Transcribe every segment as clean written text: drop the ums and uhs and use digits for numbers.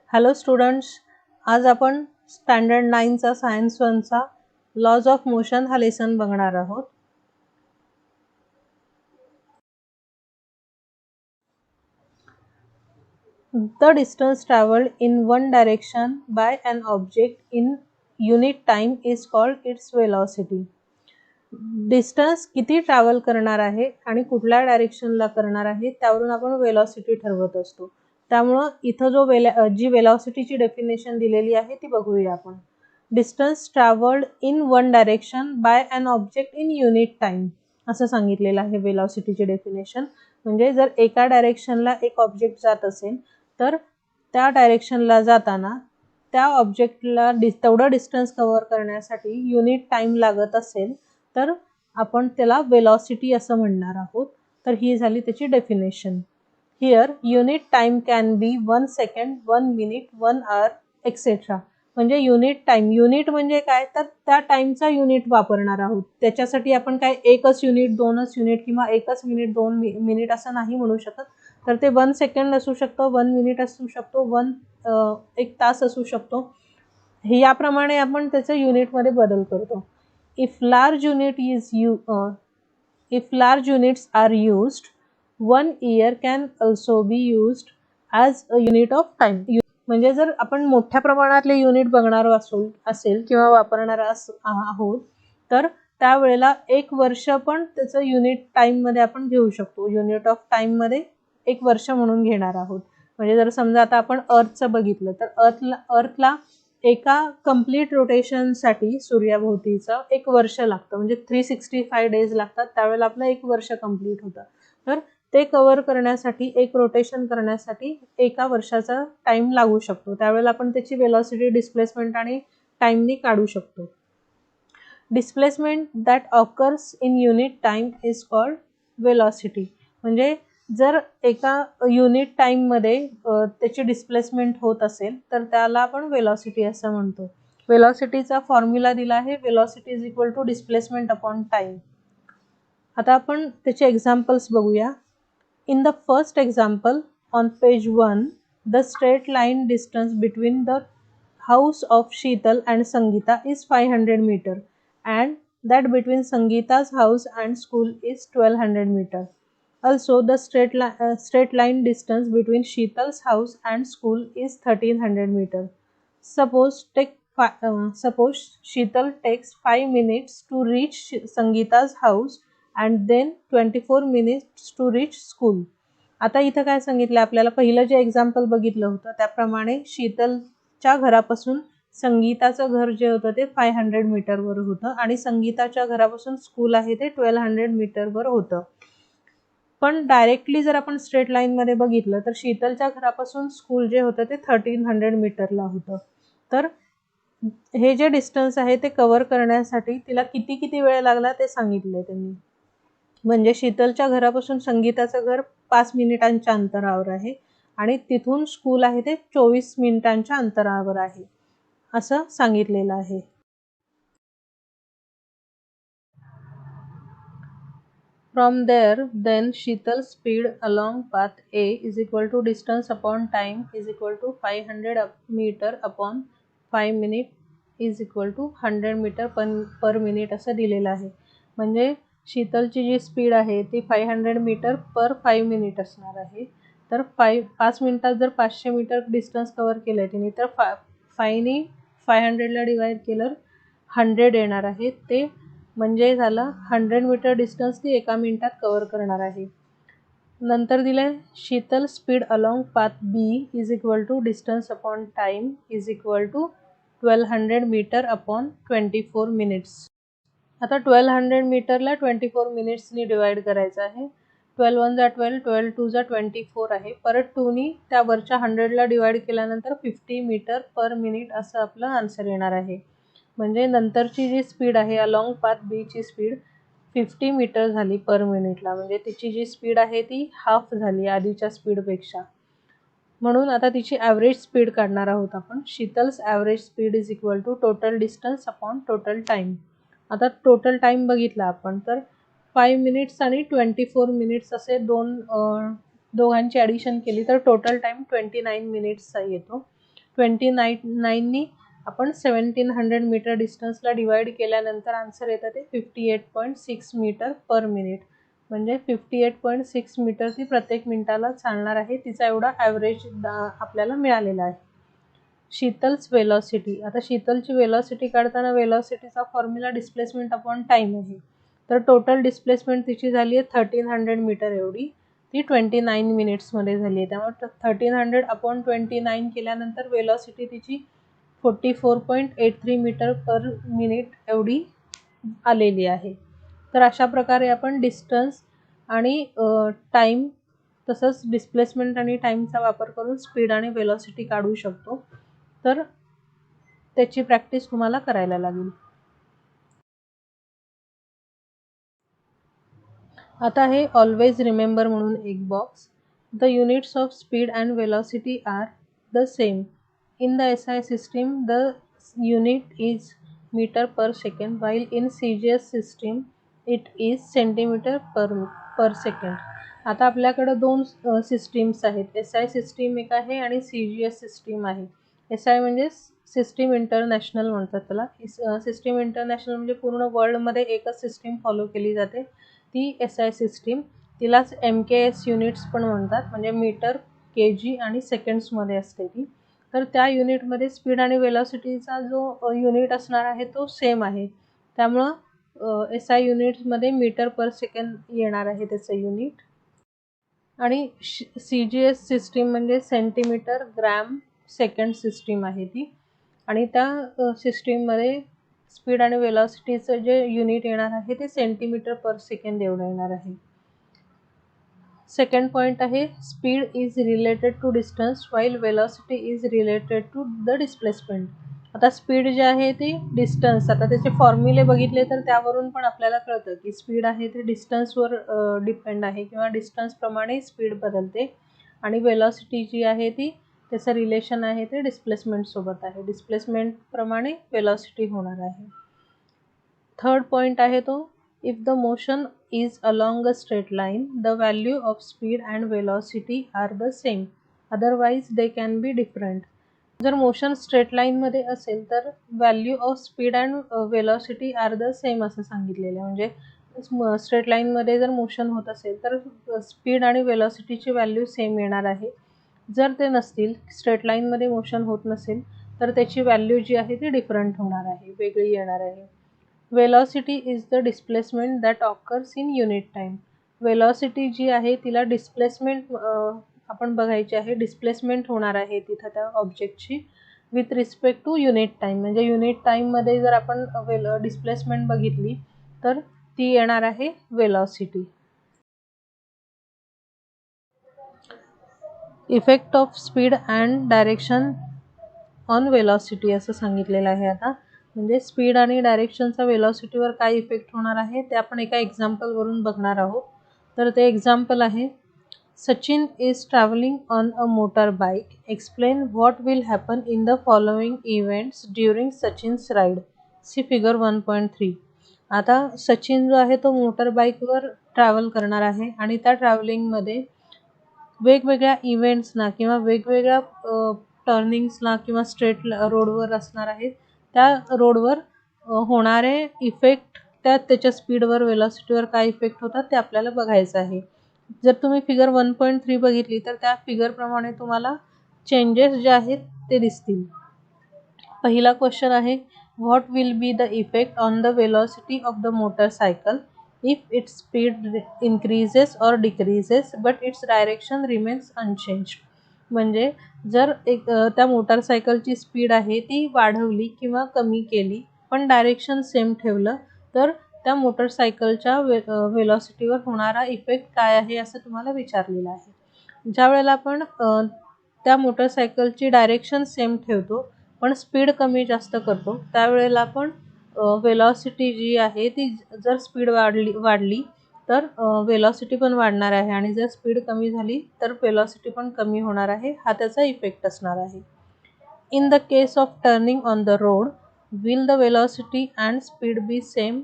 Hello students, आज आपण standard 9चा सायन्स 1चा लॉज ऑफ मोशन हा लेसन बघणार आहोत. The distance traveled in one direction by an object in unit time is called its velocity. Distance किती travel करणार आहे आणि कुठल्या डायरेक्शनला करणार आहे त्यावरून आपण वेलॉसिटी ठरवत असतो. त्यामुळं इथं जी वेलॉसिटीची डेफिनेशन दिलेली आहे ती बघूया आपण. Distance travelled in one direction by an object in unit time असं सांगितलेलं आहे वेलॉसिटीची डेफिनेशन. म्हणजे जर एका डायरेक्शनला एक ऑब्जेक्ट जात असेल तर त्या डायरेक्शनला जाताना त्या ऑब्जेक्टला तेवढं डिस्टन्स कव्हर करण्यासाठी युनिट टाइम लागत असेल तर आपण त्याला वेलॉसिटी असं म्हणणार आहोत. तर ही झाली त्याची definition. Here unit time can be 1 second, 1 minute, 1 hour etcetera. म्हणजे युनिट टाइम, युनिट म्हणजे काय तर त्या टाइमचा युनिट वापरणार आहोत. त्याच्यासाठी आपण काय एकच युनिट, दोनच युनिट किंवा एकच मिनिट, 2 मिनिट असं नाही म्हणू शकत. तर ते 1 सेकंड असू शकतो, 1 मिनिट असू शकतो, 1 तास असू शकतो. याप्रमाणे आपण त्याचं युनिटमध्ये बदल करतो. If large units are used, 1 year can also be used as a unit of time. म्हणजे जर आपण मोठ्या प्रमाणातले युनिट बघणार असेल किंवा वापरणार आहोत तर त्यावेळेला 1 वर्ष पण त्याचं युनिट टाइममध्ये आपण घेऊ शकतो. युनिट ऑफ टाइममध्ये 1 वर्ष म्हणून घेणार आहोत. म्हणजे जर समजा आता आपण अर्थचं बघितलं तर अर्थला एका कंप्लीट रोटेशनसाठी सूर्याभोवतीचं 1 वर्ष लागतं. म्हणजे 365 डेज लागतात. त्यावेळेला आपलं 1 वर्ष कंप्लीट होतं. तर ते कव्हर करण्यासाठी, एक रोटेशन करण्यासाठी 1 वर्षाचा टाइम लागू शकतो. त्यावेळेला आपण त्याची वेलॉसिटी, डिस्प्लेसमेंट आणि टाइमनी काढू शकतो. Displacement that occurs in unit time is called velocity. म्हणजे जर एका युनिट टाइममध्ये त्याची डिस्प्लेसमेंट होत असेल तर त्याला आपण वेलॉसिटी असं म्हणतो. वेलॉसिटीचा फॉर्म्युला दिला आहे, velocity is equal to displacement upon time. आता आपण त्याचे एक्झाम्पल्स बघूया. In the first example on page 1, the straight line distance between the house of Sheetal and Sangeeta is 500 meter and that between Sangeeta's house and school is 1200 meter. Also, the straight line distance between Sheetal's house and school is 1300 meter. Suppose Sheetal takes 5 minutes to reach Sangeeta's house and then 24 minutes to reach school. आता इथं काय सांगितलं आपल्याला, पहिलं जे example बघितलं होतं त्याप्रमाणे शीतलच्या घरापासून संगीताचं घर जे होतं ते 500 मीटरवर होतं आणि संगीताच्या घरापासून स्कूल आहे ते 1200 मीटरवर होतं. पण डायरेक्टली जर आपण स्ट्रेट लाईनमध्ये बघितलं तर शीतलच्या घरापासून स्कूल जे होतं ते 1300 मीटरला होतं. तर हे जे डिस्टन्स आहे ते कव्हर करण्यासाठी तिला किती वेळ लागला ते सांगितले त्यांनी. म्हणजे शीतलच्या घरापासून संगीताचं घर 5 मिनिटांच्या अंतरावर आहे आणि तिथून स्कूल आहे ते 24 मिनिटांच्या अंतरावर आहे असं सांगितलेलं आहे. From there, then Sheetal's speed along path A is equal to distance upon time is equal to 500 meter upon 5 minute is equal to 100 meter per minute असं दिलेलं आहे. म्हणजे शीतलची जी स्पीड आहे ती 500 मीटर पर 5 मिनिट असणार आहे. तर 5 मिनिटात जर 500 मीटर डिस्टन्स कव्हर केलं तिने तर 5नी 500ला डिवाइड केलं 100 येणार आहे. ते म्हणजे झालं 100 मीटर डिस्टन्स ती 1 मिनिटात कव्हर करणार आहे. नंतर दिलंय Sheetal speed along path B is equal to distance upon time is equal to 1200 metre upon 24 minutes. आता 1200 मीटरला 24 मिनिट्सनी डिवाइड करायचं आहे. 12 1 जा 12, 12 2 जा 24 आहे. परत 2नी त्या वरच्या 100ला डिवाइड केल्यानंतर 50 मीटर पर मिनिट असं आपलं आन्सर येणार आहे. म्हणजे नंतरची जी स्पीड आहे अलॉंग पाथ बीची स्पीड 50 मीटर झाली पर मिनिटला. म्हणजे तिची जी स्पीड आहे ती हाफ झाली आधीच्या स्पीडपेक्षा. म्हणून आता तिची ॲव्हरेज स्पीड काढणार आहोत आपण. Sheetal's average speed is equal to total distance upon total time. आता टोटल टाईम बघितला आपण तर 5 मिनिट्स आणि 24 मिनिट्स असे दोघांची ॲडिशन केली तर टोटल टाईम 29 मिनिट्सचा येतो. 29नी आपण 1700 मीटर डिस्टन्सला डिवाइड केल्यानंतर आन्सर येतं ते 58.6 मीटर पर मिनिट. म्हणजे 58.6 मीटर ती प्रत्येक मिनिटाला चालणार आहे. तिचा एवढा ॲव्हरेज आपल्याला मिळालेला आहे. शीतल्स वेलॉसिटी. आता शीतलची वेलॉसिटी काढताना वेलॉसिटीचा फॉर्म्युला डिस्प्लेसमेंट अपॉन टाईम आहे. तर टोटल डिस्प्लेसमेंट तिची झाली आहे 1300 मीटर एवढी. ती 29 मिनिट्समध्ये झाली आहे. त्यामुळे 1300 अपॉन 29 केल्यानंतर वेलॉसिटी तिची 44.83 मीटर पर मिनिट एवढी आलेली आहे. तर अशा प्रकारे आपण डिस्टन्स आणि टाईम तसंच डिस्प्लेसमेंट आणि टाईमचा वापर करून स्पीड आणि वेलॉसिटी काढू शकतो. तर त्याची प्रॅक्टिस तुम्हाला करायला लागेल. आता हे ऑलवेज रिमेंबर म्हणून एक box. The units of speed and velocity are the same. In the SI system the unit is metre per second while in CGS system it is centimetre per second. आता आपल्याकडं दोन systems आहेत. SI system एक आहे आणि CGS system आहे. SI म्हणजे system international म्हणतात त्याला. सिस्टीम इंटरनॅशनल म्हणजे पूर्ण वर्ल्डमध्ये एकच सिस्टीम फॉलो केली जाते, ती SI सिस्टीम. तिलाच MKS युनिट्स पण म्हणतात, म्हणजे मीटर, KG आणि सेकंड्समध्ये असते ती. तर त्या युनिटमध्ये स्पीड आणि वेलॉसिटीचा जो युनिट असणार आहे तो सेम आहे. त्यामुळं SI युनिट्समध्ये मीटर पर सेकंड येणार आहे त्याचं युनिट. आणि CGS सिस्टीम म्हणजे सेंटीमीटर ग्रॅम सेकंड सिस्टीम आहे ती. आणि त्या सिस्टीममध्ये स्पीड आणि वेलॉसिटीचं जे युनिट येणार आहे ते सेंटीमीटर पर सेकंड एवढं येणार आहे. सेकंड पॉईंट आहे, speed is related to distance while velocity is related to the displacement. आता स्पीड जे आहे ती डिस्टन्स, आता त्याचे फॉर्म्युले बघितले तर त्यावरून पण आपल्याला कळतं की स्पीड आहे ते डिस्टन्सवर डिपेंड आहे किंवा डिस्टन्सप्रमाणे स्पीड बदलते. आणि वेलॉसिटी जी आहे ती त्याचं रिलेशन आहे ते डिस्प्लेसमेंटसोबत आहे. डिस्प्लेसमेंटप्रमाणे वेलॉसिटी होणार आहे. थर्ड पॉईंट आहे तो, if the motion is along a straight line, the value of speed and velocity are the same, otherwise they can be different. जर मोशन स्ट्रेट लाईनमध्ये असेल तर value of speed and velocity are the same असं सांगितलेलं आहे. म्हणजे straight लाईनमध्ये जर मोशन होत असेल तर स्पीड आणि वेलॉसिटीची व्हॅल्यू सेम येणार आहे. जर ते नसतील, स्ट्रेट लाईनमध्ये मोशन होत नसेल तर त्याची व्हॅल्यू जी आहे ती डिफरंट होणार आहे, वेगळी येणार आहे. Velocity is the displacement that occurs in unit time. Velocity जी आहे तिला डिस्प्लेसमेंट आपण बघायची आहे. डिस्प्लेसमेंट होणार आहे तिथं त्या ऑब्जेक्टची with respect to unit time. म्हणजे युनिट टाईममध्ये जर आपण डिस्प्लेसमेंट बघितली तर ती येणार आहे velocity. Effect of speed and direction on velocity असं सांगितलेलं आहे. आता म्हणजे स्पीड आणि डायरेक्शनचा वेलॉसिटीवर काय इफेक्ट होणार आहे ते आपण एका एक्झाम्पलवरून बघणार आहोत. तर ते एक्झाम्पल आहे, Sachin is travelling on a motor bike. Explain what will happen in the following events during Sachin's ride. See figure 1.3. आता सचिन जो आहे तो मोटर बाईकवर ट्रॅव्हल करणार आहे आणि त्या ट्रॅव्हलिंगमध्ये वेगवेगळ्या इव्हेंट्सना किंवा वेगवेगळ्या टर्निंग्सला किंवा स्ट्रेट रोडवर असणार आहेत त्या रोडवर होणारे इफेक्ट, त्याच्या स्पीडवर वेलॉसिटीवर काय इफेक्ट होतात ते आपल्याला बघायचं आहे. जर तुम्ही फिगर 1.3 बघितली तर त्या फिगरप्रमाणे तुम्हाला चेंजेस जे आहेत ते दिसतील. पहिला क्वेश्चन आहे, what will be the effect on the velocity of the motorcycle if its speed increases or decreases but its direction remains unchanged. म्हणजे जर त्या मोटरसायकलची स्पीड आहे ती वाढवली किंवा कमी केली पण डायरेक्शन सेम ठेवलं तर त्या मोटरसायकलच्या वेलॉसिटीवर होणारा इफेक्ट काय आहे असं तुम्हाला विचारलेलं आहे. ज्या वेळेला आपण त्या मोटरसायकलची डायरेक्शन सेम ठेवतो पण स्पीड कमी जास्त करतो त्यावेळेला आपण वेलॉसिटी जी आहे ती जर स्पीड वाढली तर वेलॉसिटी पण वाढणार आहे आणि जर स्पीड कमी झाली तर वेलॉसिटी पण कमी होणार आहे. हा त्याचा इफेक्ट असणार आहे. In the case of turning on the road will the velocity and speed B same.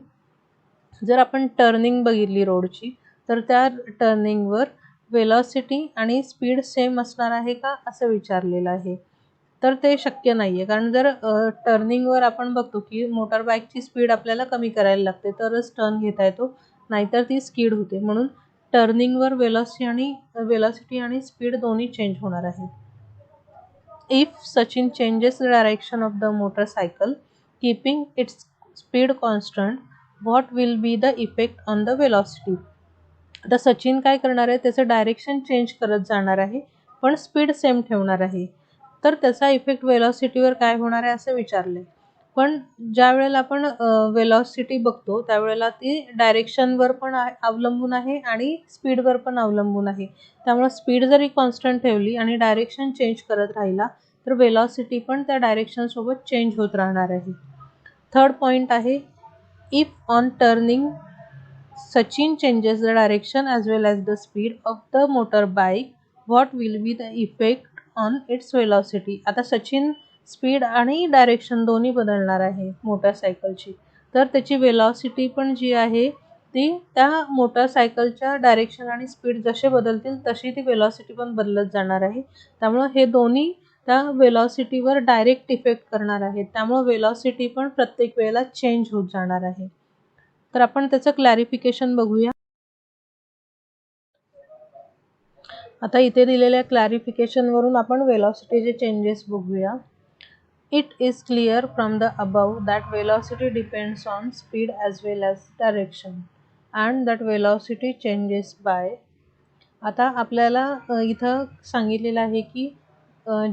जर आपण टर्निंग बघितली रोडची तर त्या टर्निंगवर वेलॉसिटी आणि स्पीड सेम असणार आहे का असं विचारलेलं आहे. तर ते शक्य नाही आहे. कारण जर टर्निंगवर आपण बघतो की मोटर बाईकची स्पीड आपल्याला कमी करायला लागते तरच टर्न घेता येतो, नाहीतर ती स्किड होते. म्हणून टर्निंगवर वेलॉसिटी आणि स्पीड दोन्ही चेंज होणार आहे. If Sachin changes the direction of the motorcycle, keeping its speed constant, what will be the effect on the velocity? आता सचिन काय करणार आहे, त्याचं डायरेक्शन चेंज करत जाणार आहे, पण स्पीड सेम ठेवणार आहे. तर त्याचा इफेक्ट वेलॉसिटीवर काय होणार आहे असं विचारले. पण ज्या वेळेला आपण वेलॉसिटी बघतो त्यावेळेला ती डायरेक्शनवर पण अवलंबून आहे आणि स्पीडवर पण अवलंबून आहे. त्यामुळे स्पीड जरी कॉन्स्टंट ठेवली आणि डायरेक्शन चेंज करत राहिला तर वेलॉसिटी पण त्या डायरेक्शन सोबत चेंज होत राहणार आहे. थर्ड पॉइंट आहे, if on turning Sachin changes the direction as well as the speed of the motorbike, what will be the effect on its velocity? आता सचिन स्पीड आणि डायरेक्शन दोन्ही बदलणार आहे मोटरसायकलची, तर त्याची वेलॉसिटी पण जी आहे ती त्या मोटरसायकलच्या डायरेक्शन आणि स्पीड जसे बदलतील तशी ती वेलॉसिटी पण बदलत जाणार आहे. त्यामुळे हे दोन्ही त्या वेलॉसिटीवर डायरेक्ट इफेक्ट करणार आहेत. त्यामुळे वेलॉसिटी पण प्रत्येक वेळेला चेंज होत जाणार आहे. तर आपण त्याचं क्लॅरिफिकेशन बघूया. आता इथे दिलेल्या क्लॅरिफिकेशनवरून आपण वेलॉसिटीचे चेंजेस बघूया. It is clear from the above that velocity depends on speed as well as direction and that velocity changes by. आता आपल्याला इथं सांगितलेलं आहे की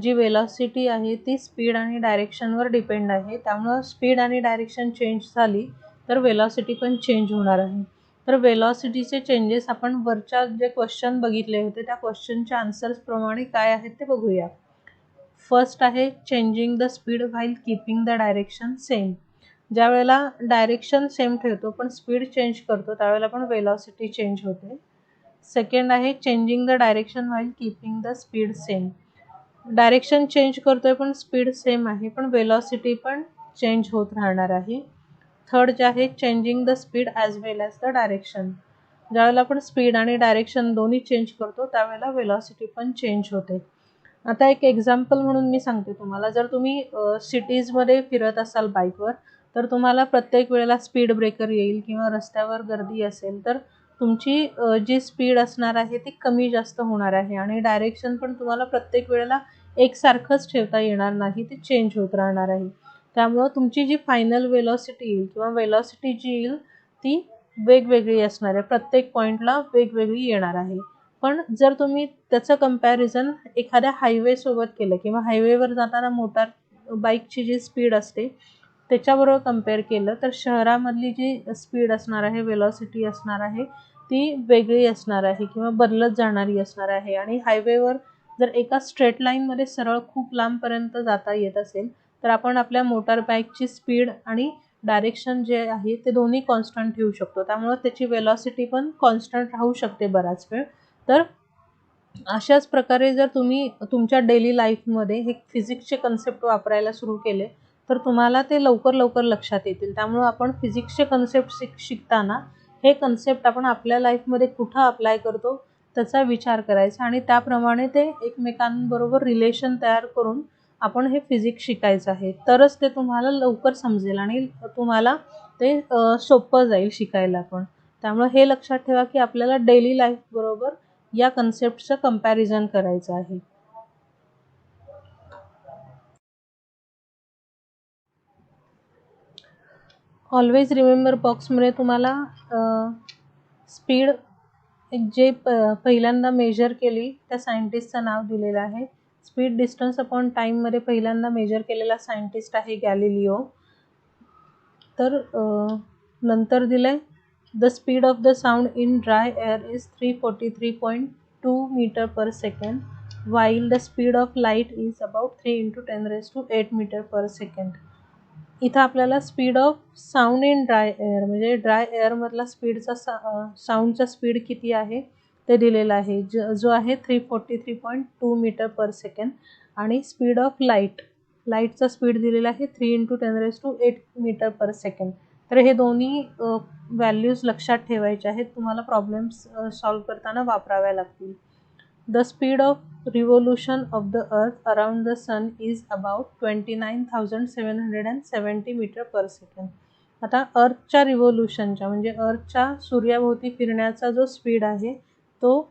जी वेलॉसिटी आहे ती स्पीड आणि डायरेक्शनवर डिपेंड आहे. त्यामुळं स्पीड आणि डायरेक्शन चेंज झाली तर वेलॉसिटी पण चेंज होणार आहे. तर वेलॉसिटीचे चेंजेस आपण वरच्या जे क्वेश्चन बघितले होते त्या क्वेश्चनच्या आन्सर्सप्रमाणे काय आहेत ते बघूया. फर्स्ट आहे changing the speed while keeping the direction same. ज्या वेळेला डायरेक्शन सेम ठेवतो पण स्पीड चेंज करतो त्यावेळेला पण वेलॉसिटी चेंज होते. सेकंड आहे changing the direction while keeping the speed same. Direction change करतोय पण स्पीड सेम आहे पण वेलॉसिटी पण चेंज होत राहणार आहे. थर्ड जे आहे changing the speed as well as the direction. ज्यावेळेला आपण स्पीड आणि डायरेक्शन दोन्ही चेंज करतो त्यावेळेला वेलॉसिटी पण चेंज होते. आता एक एक्झाम्पल म्हणून मी सांगते तुम्हाला, जर तुम्ही सिटीजमध्ये फिरत असाल बाईकवर तर तुम्हाला प्रत्येक वेळेला स्पीड ब्रेकर येईल किंवा रस्त्यावर गर्दी असेल तर तुमची जी स्पीड असणार आहे ती कमी जास्त होणार आहे आणि डायरेक्शन पण तुम्हाला प्रत्येक वेळेला एकसारखंच ठेवता येणार नाही, ते चेंज होत राहणार आहे. त्यामुळं तुमची जी फायनल वेलॉसिटी येईल किंवा वेलॉसिटी जी येईल ती वेगवेगळी असणार आहे, प्रत्येक पॉईंटला वेगवेगळी येणार आहे. पण जर तुम्ही त्याचं कंपॅरिझन एखाद्या हायवेसोबत केलं किंवा हायवेवर जाताना मोटार बाईकची जी स्पीड असते त्याच्याबरोबर कंपेअर केलं तर शहरामधली जी स्पीड असणार आहे, वेलॉसिटी असणार आहे ती वेगळी असणार आहे किंवा बदलत जाणारी असणार आहे. आणि हायवेवर जर एका स्ट्रेट लाईनमध्ये सरळ खूप लांबपर्यंत जाता येत असेल तर आपण आपल्या मोटार बाईकची स्पीड आणि डायरेक्शन जे आहे ते दोन्ही कॉन्स्टंट ठेवू शकतो. त्यामुळे त्याची वेलॉसिटी पण कॉन्स्टंट राहू शकते बराच वेळ. तर अशाच प्रकारे जर तुम्ही तुमच्या डेली लाईफमध्ये हे फिजिक्सचे कन्सेप्ट वापरायला सुरू केले तर तुम्हाला ते लवकर लवकर लक्षात येतील. त्यामुळं आपण फिजिक्सचे कन्सेप्ट शिकताना हे कन्सेप्ट आपण आपल्या लाईफमध्ये कुठं अप्लाय करतो त्याचा विचार करायचा आणि त्याप्रमाणे ते एकमेकांबरोबर रिलेशन तयार करून आपण हे फिजिक्स शिकायचं आहे. तरच ते तुम्हाला लवकर समजेल आणि तुम्हाला ते सोपं जाईल शिकायला पण. त्यामुळे हे लक्षात ठेवा की आपल्याला डेली लाईफबरोबर या कन्सेप्टचं कंपॅरिझन करायचं आहे. ऑलवेज रिमेंबर बॉक्समध्ये तुम्हाला स्पीड जे पहिल्यांदा मेजर केली त्या सायंटिस्टचं नाव दिलेलं आहे. स्पीड डिस्टन्स अपॉन टाईममध्ये पहिल्यांदा मेजर केलेला सायंटिस्ट आहे गॅलिलिओ. तर नंतर दिलं आहे the speed of the sound in dry air is 343.2 metre per second while the speed of light is about 3 × 10⁸ metre per second. इथं आपल्याला speed of sound in dry air म्हणजे dry एअरमधला स्पीडचा साऊंडचा स्पीड किती आहे ते दिलेलं आहे, जो आहे 343.2 मीटर पर सेकंड. आणि स्पीड ऑफ लाईटचा स्पीड दिलेला आहे 3 × 10⁸ मीटर पर सेकंड. तर हे दोन्ही व्हॅल्यूज लक्षात ठेवायचे आहेत, तुम्हाला प्रॉब्लेम्स सॉल्व्ह करताना वापराव्या लागतील. The speed of revolution of the earth around the sun is about 29,770 metre per second. आता अर्थच्या रिव्होल्यूशनच्या म्हणजे अर्थच्या सूर्याभोवती फिरण्याचा जो स्पीड आहे तो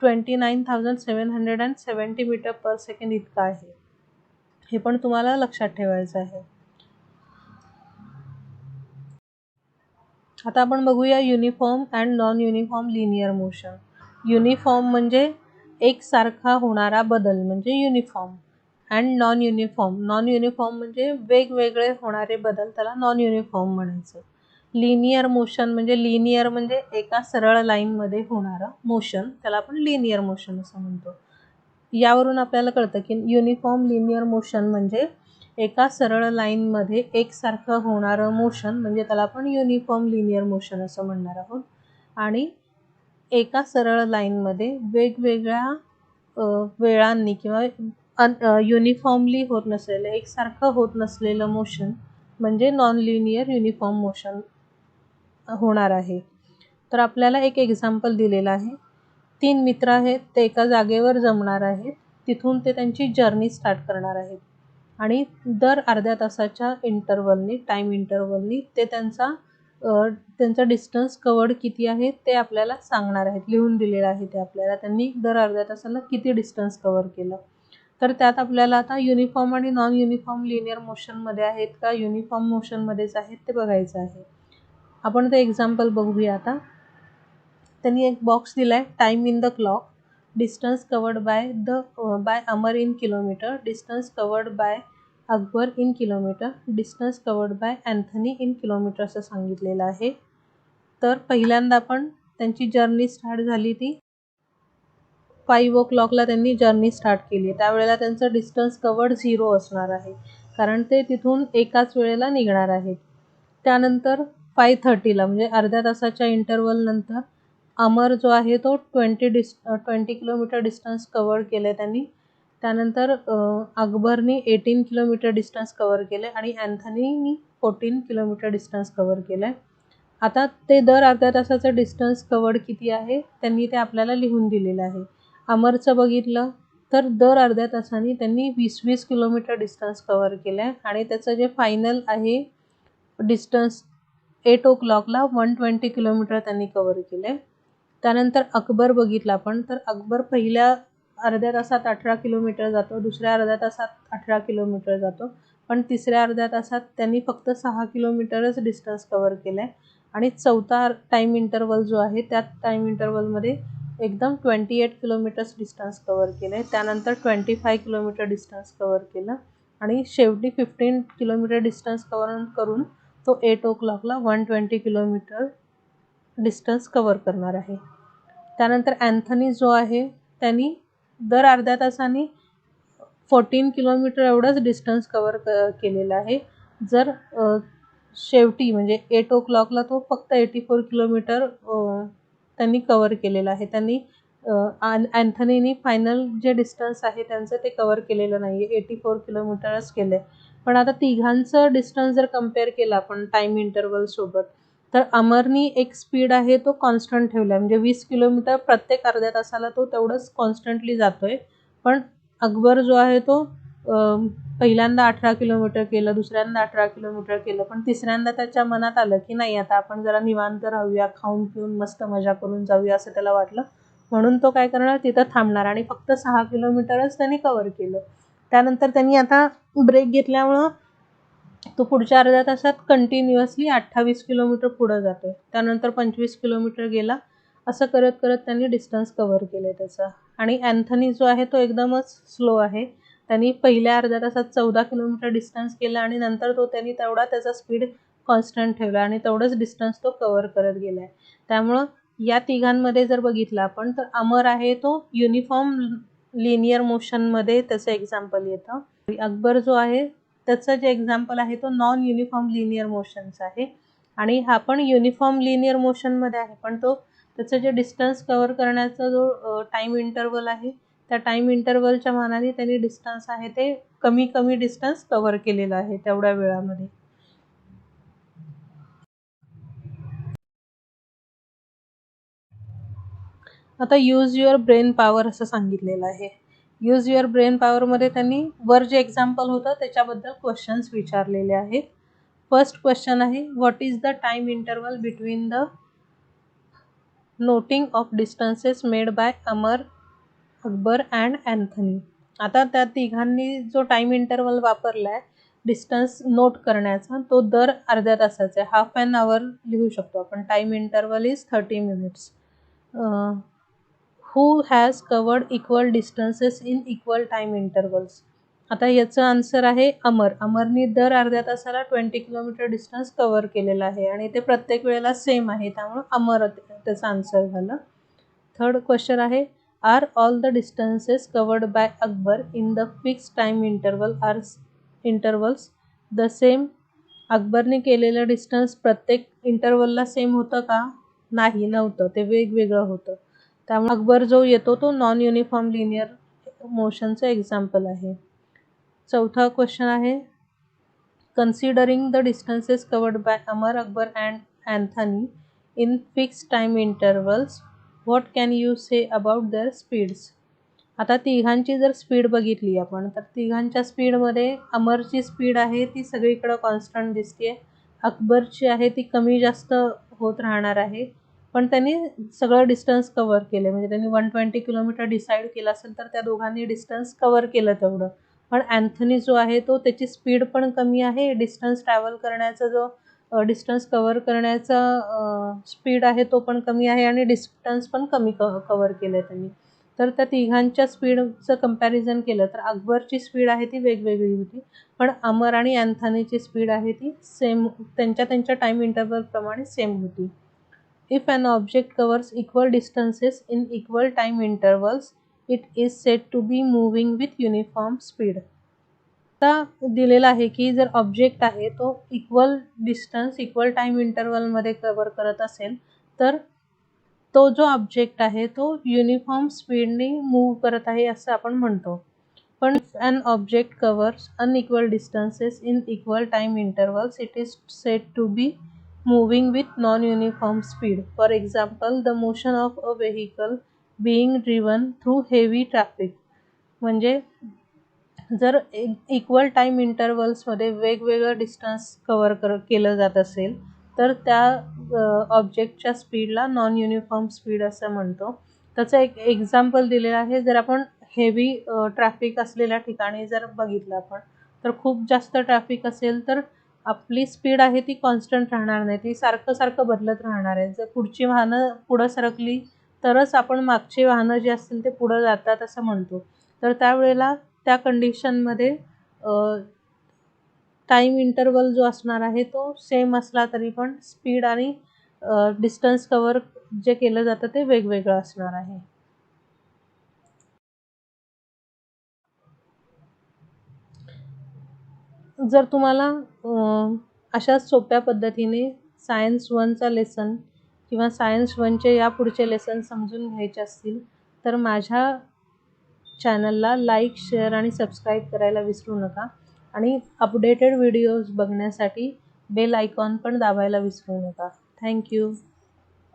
29,770 मीटर पर सेकंड इतका आहे. हे पण तुम्हाला लक्षात ठेवायचं आहे. आता आपण बघूया uniform and non uniform linear motion. Uniform म्हणजे एकसारखा होणारा बदल म्हणजे युनिफॉर्म, अँड नॉन युनिफॉर्म म्हणजे वेगवेगळे होणारे बदल, त्याला नॉन युनिफॉर्म म्हणायचं. लिनियर मोशन म्हणजे एका सरळ लाईनमध्ये होणारं मोशन, त्याला आपण लिनियर मोशन असं म्हणतो. यावरून आपल्याला कळतं की युनिफॉर्म लिनियर मोशन म्हणजे एका सरळ लाईनमध्ये एकसारखं होणारं मोशन म्हणजे त्याला आपण युनिफॉर्म लिनियर मोशन असं म्हणणार आहोत. आणि एका सरळ लाईनमध्ये वेगवेगळ्या वेळांनी किंवा युनिफॉर्मली होत नसलेलं, एकसारखं होत नसलेलं मोशन म्हणजे नॉन लिनियर युनिफॉर्म मोशन होणार आहे. तर आपल्याला एक एक्झाम्पल दिलेलं आहे. 3 मित्र आहेत, ते एका जागेवर जमणार आहेत. तिथून ते त्यांची जर्नी स्टार्ट करणार आहेत आणि दर अर्ध्या तासाच्या टाईम इंटरवलनी ते त्यांचा डिस्टन्स कव्हर्ड किती आहे ते आपल्याला सांगणार आहेत. लिहून दिलेलं आहे ते आपल्याला, त्यांनी दर अर्ध्या तासाला किती डिस्टन्स कव्हर केलं. तर त्यात आपल्याला आता युनिफॉर्म आणि नॉन युनिफॉर्म लिनियर मोशनमध्ये आहेत का युनिफॉर्म मोशनमध्येच आहेत ते बघायचं आहे. आपण ते एक्झाम्पल बघूया. आता त्यांनी एक बॉक्स दिलाय, time in the clock, distance covered by Amar in kilometre, distance covered by Akbar in kilometre, distance covered by Anthony in kilometre असं सांगितलेलं आहे. तर पहिल्यांदा आपण त्यांची जर्नी स्टार्ट झाली ती 5 o'clock त्यांनी जर्नी स्टार्ट केली. त्यावेळेला त्यांचं डिस्टन्स कवर्ड 0 असणार आहे, कारण ते तिथून एकाच वेळेला निघणार आहेत. त्यानंतर 5:30 म्हणजे अर्ध्या तासाच्या इंटरवल नंतर अमर जो आहे तो 20 किलोमीटर डिस्टन्स कव्हर केले त्यांनी. त्यानंतर अकबरनी 18 किलोमीटर डिस्टन्स कव्हर केले आणि अँथनीनी 14 किलोमीटर डिस्टन्स कव्हर केलं. आता ते दर अर्ध्या तासाचं डिस्टन्स कव्हर्ड किती आहे त्यांनी ते आपल्याला लिहून दिलेलं आहे. अमरचं बघितलं तर दर अर्ध्या तासाने त्यांनी 20 किलोमीटर डिस्टन्स कव्हर केलं आहे आणि त्याचं जे फायनल आहे डिस्टन्स 8 o'clock 120 किलोमीटर त्यांनी कव्हर केलं आहे. त्यानंतर अकबर बघितला आपण तर अकबर पहिल्या अर्ध्या तासात 18 किलोमीटर जातो, दुसऱ्या अर्ध्या तासात 18 किलोमीटर जातो, पण तिसऱ्या अर्ध्या तासात त्यांनी फक्त 6 किलोमीटरच डिस्टन्स कव्हर केलं आहे. आणि चौथा टाईम इंटरवल जो आहे त्या टाईम इंटरवलमध्ये एकदम 28 किलोमीटर्स डिस्टन्स कव्हर केलं आहे. त्यानंतर 25 किलोमीटर डिस्टन्स कव्हर केलं आणि शेवटी 15 किलोमीटर डिस्टन्स कव्हर करून तो 8 o'clock 120 किलोमीटर डिस्टन्स कव्हर करणार आहे. त्यानंतर अँथनी जो आहे त्यांनी दर अर्ध्या तासाने 14 किलोमीटर एवढंच डिस्टन्स कव्हर केलेलं आहे. जर शेवटी म्हणजे 8 o'clock तो फक्त 84 किलोमीटर त्यांनी कव्हर केलेलं आहे. त्यांनी अँथनीनी फायनल जे डिस्टन्स आहे त्यांचं ते कव्हर केलेलं नाही आहे, 84 किलोमीटरच केलं आहे. पण आता तिघांचं डिस्टन्स जर कम्पेअर केलं आपण टाईम इंटरवलसोबत तर अमरनी एक स्पीड आहे तो कॉन्स्टंट ठेवला आहे, म्हणजे 20 किलोमीटर प्रत्येक अर्ध्या तासाला तो तेवढंच कॉन्स्टंटली जातोय. पण अकबर जो आहे तो पहिल्यांदा 18 किलोमीटर केलं, दुसऱ्यांदा 18 किलोमीटर केलं, पण तिसऱ्यांदा त्याच्या मनात आलं की नाही आता आपण जरा निवांत राहूया, खाऊन पिऊन मस्त मजा करून जाऊया असं त्याला वाटलं. म्हणून तो काय करणार तिथं थांबणार आणि फक्त 6 किलोमीटरच त्यांनी कव्हर केलं. त्यानंतर त्यांनी आता ब्रेक घेतल्यामुळं तो पुढच्या अर्ध्या तासात कंटिन्युअसली 28 किलोमीटर पुढं जातोय. त्यानंतर 25 किलोमीटर गेला. असं करत करत त्यांनी डिस्टन्स कव्हर केलं आहे त्याचा. आणि अँथनी जो आहे तो एकदमच स्लो आहे. त्यांनी पहिल्या अर्ध्या तासात 14 किलोमीटर डिस्टन्स केला आणि नंतर त्यांनी तेवढा त्याचा स्पीड कॉन्स्टंट ठेवला आणि तेवढंच डिस्टन्स तो कव्हर करत गेला आहे. त्यामुळं या तिघांमध्ये जर बघितलं आपण तर अमर आहे तो युनिफॉर्म लिनियर मोशनमध्ये त्याचं एक्झाम्पल येतं. अकबर जो आहे त्याचं जे एक्झाम्पल आहे तो नॉन युनिफॉर्म लिनियर मोशनचा आहे आणि हा पण युनिफॉर्म लिनियर मोशनमध्ये आहे, पण त्याचं जे डिस्टन्स कव्हर करण्याचा जो टाईम इंटरवल आहे त्या टाईम इंटरवलच्या मानाने त्यांनी डिस्टन्स आहे ते कमी डिस्टन्स कव्हर केलेलं आहे तेवढ्या वेळामध्ये. आता यूज युअर ब्रेन पॉवर असं सांगितलेलं आहे. यूज युअर ब्रेन पॉवरमध्ये त्यांनी वर जे एक्झाम्पल होतं त्याच्याबद्दल क्वेश्चन्स विचारलेले आहेत. फर्स्ट क्वेश्चन आहे, what is the time interval between the noting of distances made by Amar, Akbar and Anthony. आता त्या तिघांनी जो टाइम इंटरवल वापरला आहे डिस्टन्स नोट करण्याचा, तो दर अर्ध्या तासाचा आहे. हाफ ॲन आवर लिहू शकतो आपण. Time interval is 30 minutes. Who has covered equal distances in equal time intervals. आता याचं आन्सर आहे अमर. अमरनी दर अर्ध्या तासाला 20 किलोमीटर डिस्टन्स कव्हर केलेला आहे आणि ते प्रत्येक वेळेला सेम आहे, त्यामुळं अमर त्याचं आन्सर झालं. थर्ड क्वेश्चन आहे, are all the distances covered by Akbar in the fix time intervals the same. अकबरने केलेलं डिस्टन्स प्रत्येक इंटरवलला सेम होतं का? नाही, नव्हतं. ते वेगवेगळं होतं. त्यामुळे अकबर जो येतो तो नॉन युनिफॉर्म लिनियर मोशनचं एक्झाम्पल आहे. चौथा क्वेश्चन आहे, considering the distances covered bye Amar, Akbar and Anthony in fix time intervals, what can you say about their speeds. आता तिघांची जर स्पीड बघितली आपण तर तिघांच्या स्पीडमध्ये अमरची स्पीड आहे ती सगळीकडं कॉन्स्टंट दिसते. अकबरची आहे ती कमी जास्त होत राहणार आहे, पण त्यांनी सगळं डिस्टन्स कव्हर केले. म्हणजे त्यांनी 120 किलोमीटर डिसाईड केलं असेल तर त्या दोघांनी डिस्टन्स कव्हर केलं तेवढं. पण अँथनी जो आहे तो त्याची स्पीड पण कमी आहे, डिस्टन्स ट्रॅव्हल करण्याचा जो डिस्टन्स कव्हर करण्याचा स्पीड आहे तो पण कमी आहे आणि डिस्टन्स पण कमी कव्हर केलं आहे त्यांनी. तर त्या तिघांच्या स्पीडचं कंपॅरिझन केलं तर अकबरची स्पीड आहे ती वेगवेगळी होती, पण अमर आणि अँथनीची स्पीड आहे ती सेम, त्यांच्या टाइम इंटरवलप्रमाणे सेम होती. If an object covers equal distances in equal time intervals, it is said to be moving with uniform speed. आता दिलेलं आहे की जर ऑब्जेक्ट आहे तो इक्वल डिस्टन्स इक्वल टाइम इंटरवलमध्ये कव्हर करत असेल तर तो जो ऑब्जेक्ट आहे तो युनिफॉर्म स्पीडने मूव्ह करत आहे असं आपण म्हणतो. पण if an object covers unequal distances in equal time intervals, it is said to be moving with non-uniform speed. For example, the motion of a vehicle being driven through heavy traffic. म्हणजे जर equal time इंटरवल्समध्ये वेगवेगळं distance cover केलं जात असेल तर त्या ऑब्जेक्टच्या स्पीडला non uniform speed असं म्हणतो. त्याचं एक एक्झाम्पल दिलेलं आहे. जर आपण हेवी ट्रॅफिक असलेल्या ठिकाणी जर बघितलं आपण तर खूप जास्त ट्रॅफिक असेल तर आपली स्पीड आहे ती कॉन्स्टंट राहणार नाही, ती सारखं बदलत राहणार आहे. जर पुढची वाहनं पुढं सरकली तरच आपण मागची वाहनं जी असतील ते पुढं जातात असं म्हणतो. तर त्यावेळेला त्या कंडिशनमध्ये टाइम इंटरवल जो असणार आहे तो सेम असला तरी पण स्पीड आणि डिस्टन्स कव्हर जे केलं जातं ते वेगवेगळं असणार आहे. जर तुम्हाला अशा सोप्या पद्धतीने सायन्स 1चा लेसन किंवा सायन्स 1चे या पुढचे लेसन समजून घ्यायचे असतील तर माझ्या चॅनलला लाईक, शेअर आणि सबस्क्राईब करायला विसरू नका आणि अपडेटेड व्हिडिओज बघण्यासाठी बेल आयकॉन पण दाबायला विसरू नका. थँक्यू.